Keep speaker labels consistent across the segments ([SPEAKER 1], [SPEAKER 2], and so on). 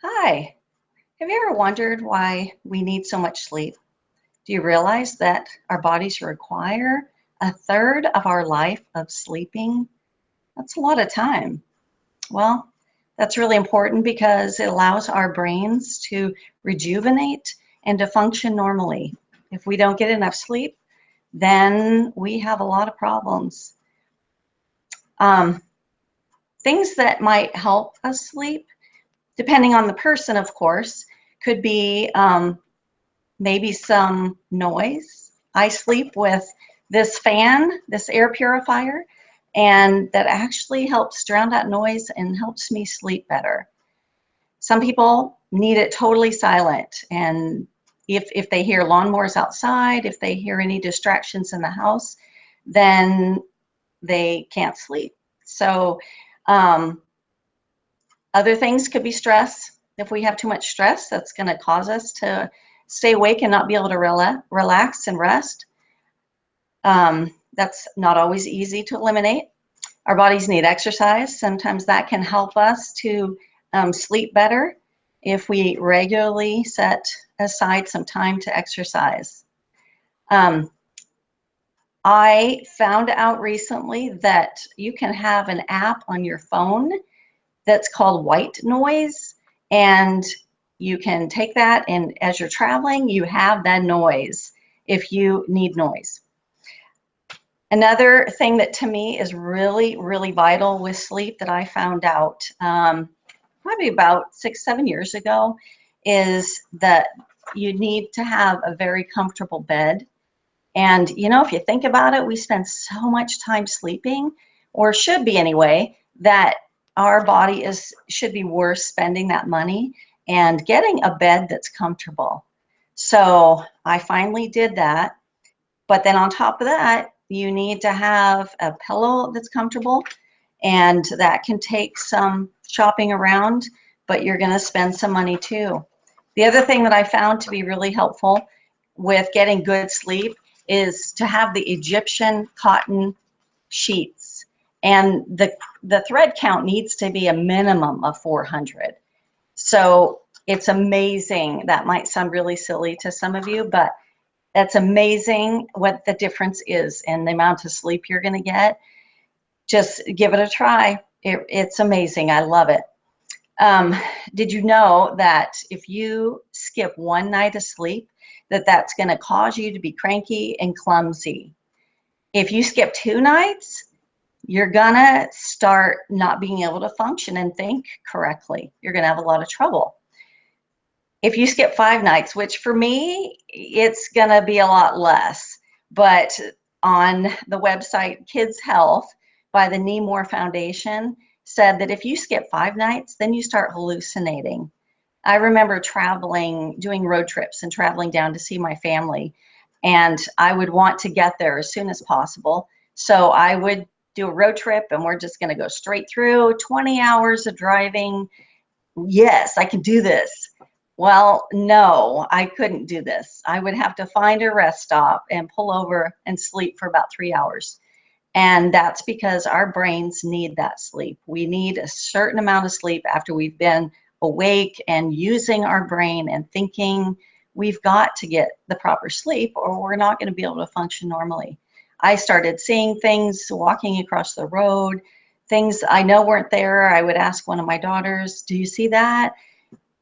[SPEAKER 1] Hi, have you ever wondered why we need so much sleep? Do you realize that our bodies require a third of our life of sleeping? That's a lot of time. Well, that's really important because it allows our brains to rejuvenate and to function normally. If we don't get enough sleep, then we have a lot of problems. Um, Things that might help us sleep, depending on the person, of course, could be maybe some noise. I sleep with this fan, this air purifier, and that actually helps drown out noise and helps me sleep better. Some people need it totally silent, and if they hear lawnmowers outside, if they hear any distractions in the house, then they can't sleep. So um, other things could be stress. If we have too much stress, that's going to cause us to stay awake and not be able to relax and rest. That's not always easy to eliminate. Our bodies need exercise. Sometimes that can help us to sleep better if we regularly set aside some time to exercise. Um, I found out recently that you can have an app on your phone that's called white noise, and you can take that, and as you're traveling you have that noise if you need noise. Another thing that to me is really vital with sleep that I found out probably about 6-7 years ago is that you need to have a very comfortable bed. And if you think about it, we spend so much time sleeping, or should be anyway, that our body should be worth spending that money and getting a bed that's comfortable. So I finally did that. But then on top of that, you need to have a pillow that's comfortable, and that can take some shopping around, but you're going to spend some money too. The other thing that I found to be really helpful with getting good sleep is to have the Egyptian cotton sheets. And the thread count needs to be a minimum of 400. So it's amazing. That might sound really silly to some of you, but that's amazing what the difference is in the amount of sleep you're going to get. Just give it a try. It's amazing. I love it. Did you know that if you skip one night of sleep, that's going to cause you to be cranky and clumsy? If you skip 2 nights, you're going to start not being able to function and think correctly. You're going to have a lot of trouble. If you skip 5 nights, which for me, it's going to be a lot less, but on the website Kids Health by the Nemours Foundation said that if you skip 5 nights, then you start hallucinating. I remember traveling, doing road trips and traveling down to see my family, and I would want to get there as soon as possible. So I would do a road trip, and we're just going to go straight through 20 hours of driving. Yes, I can do this. Well, no, I couldn't do this. I would have to find a rest stop and pull over and sleep for about 3 hours. And that's because our brains need that sleep. We need a certain amount of sleep after we've been awake and using our brain and thinking. We've got to get the proper sleep or we're not going to be able to function normally. I started seeing things walking across the road, things I know weren't there. I would ask one of my daughters, do you see that?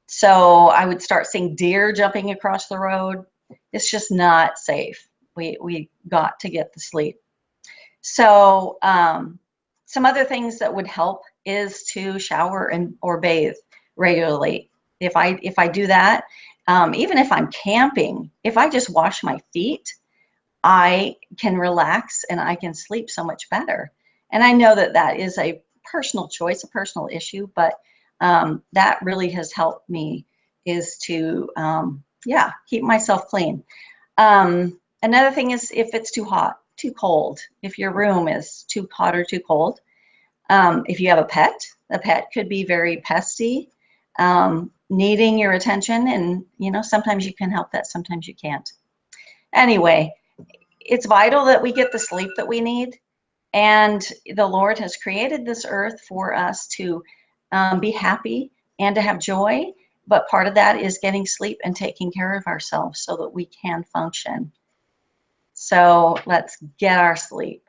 [SPEAKER 1] So I would start seeing deer jumping across the road. It's just not safe. We got to get the sleep. So some other things that would help is to shower or bathe regularly. If I do that, even if I'm camping, if I just wash my feet, I can relax and I can sleep so much better. And I know that that is a personal choice, a personal issue, but that really has helped me is to, yeah, keep myself clean. Another thing is if it's too hot, too cold, if your room is too hot or too cold. If you have a pet could be very pesty, needing your attention, and sometimes you can help that, sometimes you can't. Anyway, it's vital that we get the sleep that we need, and the Lord has created this earth for us to be happy and to have joy, But part of that is getting sleep and taking care of ourselves so that we can function. So let's get our sleep.